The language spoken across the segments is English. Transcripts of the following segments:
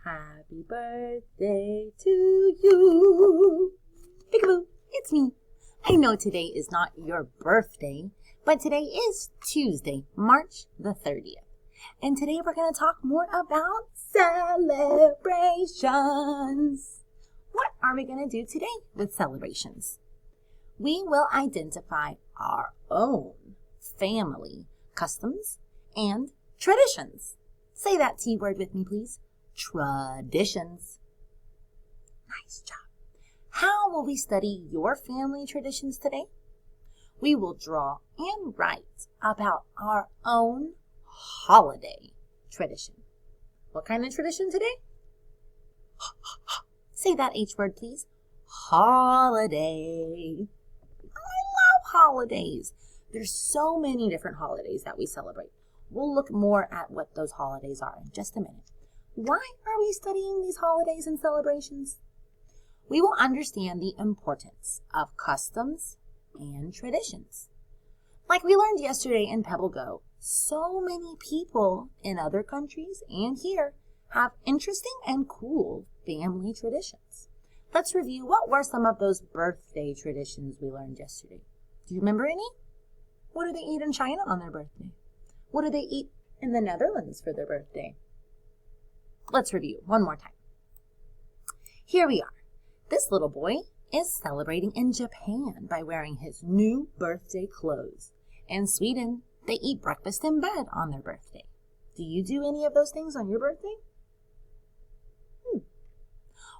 Happy birthday to you. Peekaboo, it's me. I know today is not your birthday, but today is Tuesday, March the 30th. And today we're going to talk more about celebrations. What are we going to do today with celebrations? We will identify our own family customs and traditions. Say that T word with me, please. Traditions. Nice job. How will we study your family traditions today? We will draw and write about our own holiday tradition. What kind of tradition today? Say that H word, please. Holiday. I love holidays. There's so many different holidays that we celebrate. We'll look more at what those holidays are in just a minute. Why are we studying these holidays and celebrations? We will understand the importance of customs and traditions. Like we learned yesterday in Pebble Go, so many people in other countries and here have interesting and cool family traditions. Let's review what were some of those birthday traditions we learned yesterday. Do you remember any? What do they eat in China on their birthday? What do they eat in the Netherlands for their birthday? Let's review one more time. Here we are. This little boy is celebrating in Japan by wearing his new birthday clothes. In Sweden, they eat breakfast in bed on their birthday. Do you do any of those things on your birthday?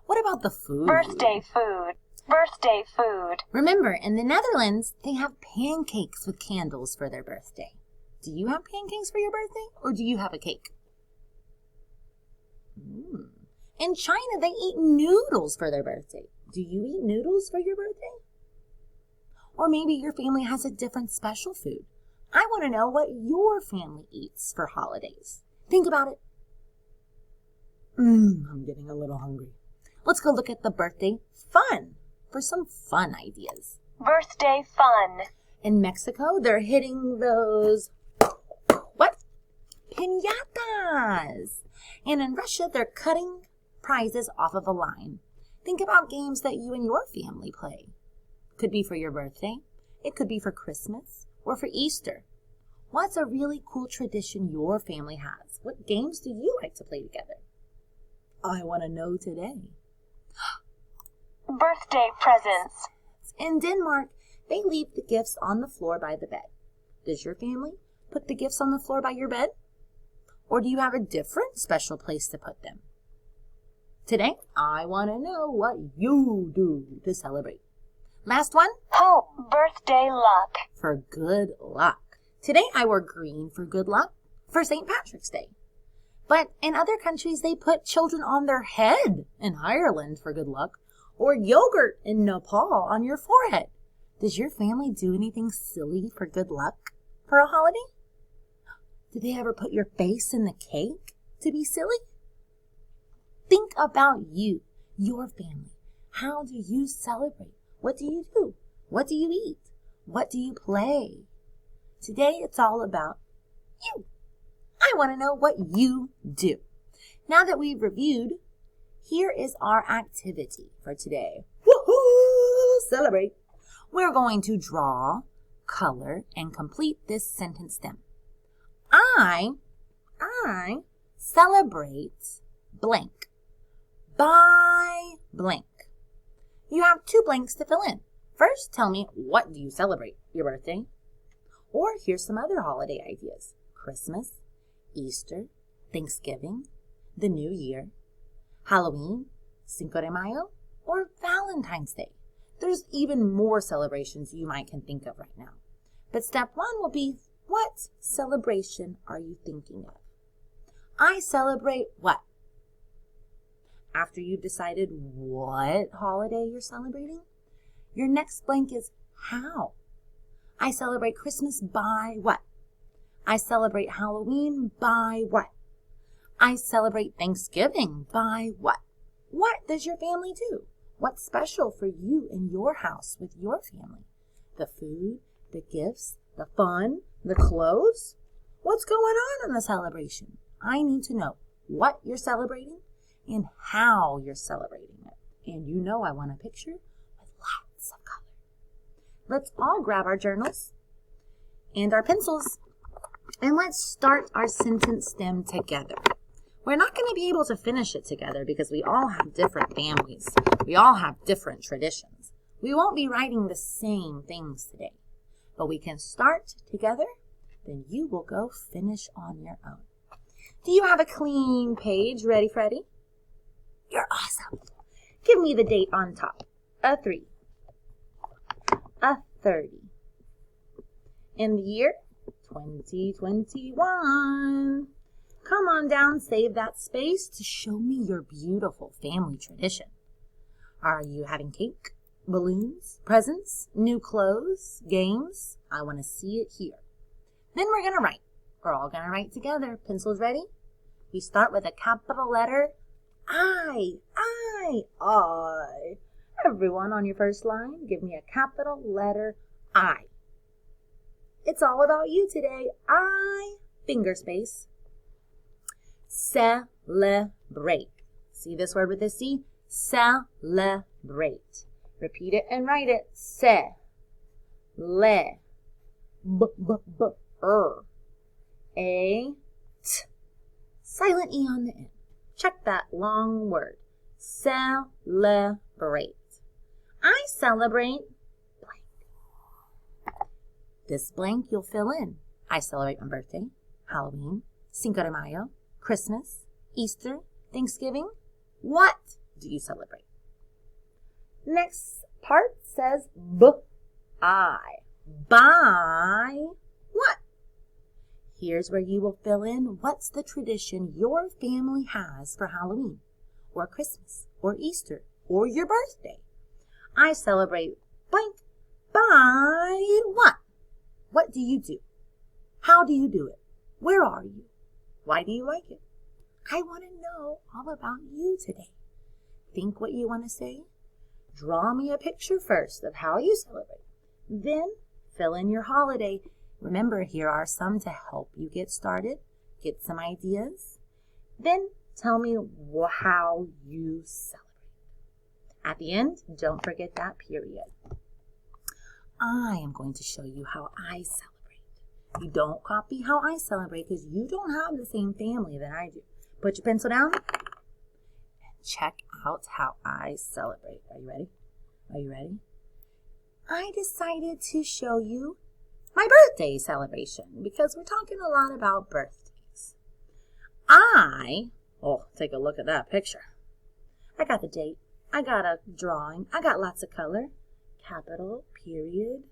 What about the food? Birthday food. Birthday food. Remember, in the Netherlands, they have pancakes with candles for their birthday. Do you have pancakes for your birthday, or do you have a cake? In China, they eat noodles for their birthday. Do you eat noodles for your birthday? Or maybe your family has a different special food. I want to know what your family eats for holidays. Think about it. I'm getting a little hungry. Let's go look at the birthday fun for some fun ideas. Birthday fun. In Mexico, they're hitting those, piñatas. And in Russia, they're cutting prizes off of a line. Think about games that you and your family play. Could be for your birthday. It could be for Christmas or for Easter. What's a really cool tradition your family has? What games do you like to play together? I want to know today. Birthday presents. In Denmark, they leave the gifts on the floor by the bed. Does your family put the gifts on the floor by your bed? Or do you have a different special place to put them? Today, I want to know what you do to celebrate. Last one. Oh, birthday luck. For good luck. Today, I wore green for good luck for St. Patrick's Day. But in other countries, they put children on their head in Ireland for good luck, or yogurt in Nepal on your forehead. Does your family do anything silly for good luck for a holiday? Did they ever put your face in the cake to be silly? Think about you, your family. How do you celebrate? What do you do? What do you eat? What do you play? Today, it's all about you. I want to know what you do. Now that we've reviewed, here is our activity for today. Woohoo! Celebrate. We're going to draw, color, and complete this sentence stem. I celebrate blank by blank. You have 2 blanks to fill in. First, tell me, what do you celebrate? Your birthday? Or here's some other holiday ideas. Christmas, Easter, Thanksgiving, the New Year, Halloween, Cinco de Mayo, or Valentine's Day. There's even more celebrations you might can think of right now. But step 1 will be, what celebration are you thinking of? I celebrate what? After you've decided what holiday you're celebrating, your next blank is how. I celebrate Christmas by what? I celebrate Halloween by what? I celebrate Thanksgiving by what? What does your family do? What's special for you in your house with your family? The food, the gifts, the fun, the clothes? What's going on in the celebration? I need to know what you're celebrating and how you're celebrating it. And you know I want a picture with lots of color. Let's all grab our journals and our pencils, and let's start our sentence stem together. We're not going to be able to finish it together because we all have different families. We all have different traditions. We won't be writing the same things today, but we can start together, then you will go finish on your own. Do you have a clean page ready, Freddie? You're awesome. Give me the date on top. A 3. A 30. And the year? 2021. Come on down, save that space to show me your beautiful family tradition. Are you having cake, balloons, presents, new clothes, games? I want to see it here. Then we're going to write. We're all going to write together. Pencils ready? We start with a capital letter I. Everyone on your first line, give me a capital letter I. It's all about you today. I, finger space. Celebrate. See this word with a C? Celebrate. Repeat it and write it. A, T. Silent E on the end. Check that long word. Celebrate. I celebrate blank. This blank you'll fill in. I celebrate my birthday, Halloween, Cinco de Mayo, Christmas, Easter, Thanksgiving. What do you celebrate? Next part says I. By what? Here's where you will fill in what's the tradition your family has for Halloween, or Christmas, or Easter, or your birthday. I celebrate blank by what? What do you do? How do you do it? Where are you? Why do you like it? I want to know all about you today. Think what you want to say. Draw me a picture first of how you celebrate. Then fill in your holiday. Remember, here are some to help you get started, get some ideas. Then tell me how you celebrate. At the end, don't forget that period. I am going to show you how I celebrate. You don't copy how I celebrate because you don't have the same family that I do. Put your pencil down and check out how I celebrate. Are you ready? Are you ready? I decided to show you my birthday celebration because we're talking a lot about birthdays. Take a look at that picture. I got the date. I got a drawing. I got lots of color. Capital, period.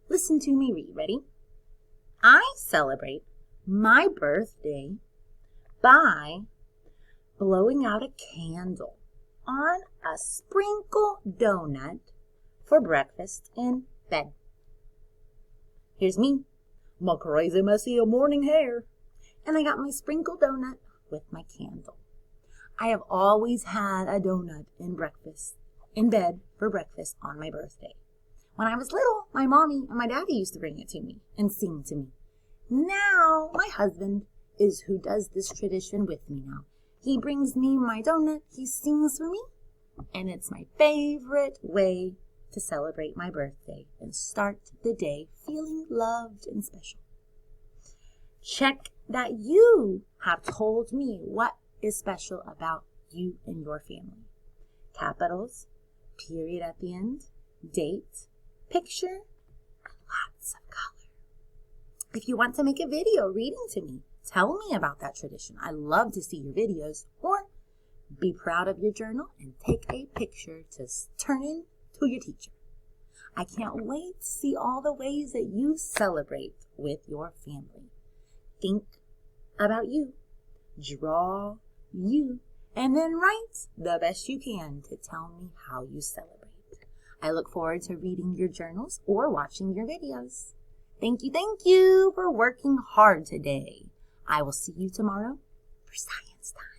Listen to me read. Ready? I celebrate my birthday by blowing out a candle on a sprinkle donut for breakfast in bed. Here's me, my crazy messy morning hair, and I got my sprinkle donut with my candle. I have always had a donut in bed for breakfast on my birthday. When I was little, my mommy and my daddy used to bring it to me and sing to me. Now, my husband is who does this tradition with me now. He brings me my donut, he sings for me, and it's my favorite way to celebrate my birthday and start the day feeling loved and special. Check that you have told me what is special about you and your family. Capitals, period at the end, date, picture, lots of color. If you want to make a video reading to me, tell me about that tradition. I love to see your videos, or be proud of your journal and take a picture to turn in to your teacher. I can't wait to see all the ways that you celebrate with your family. Think about you, draw you, and then write the best you can to tell me how you celebrate. I look forward to reading your journals or watching your videos. Thank you for working hard today. I will see you tomorrow for science time.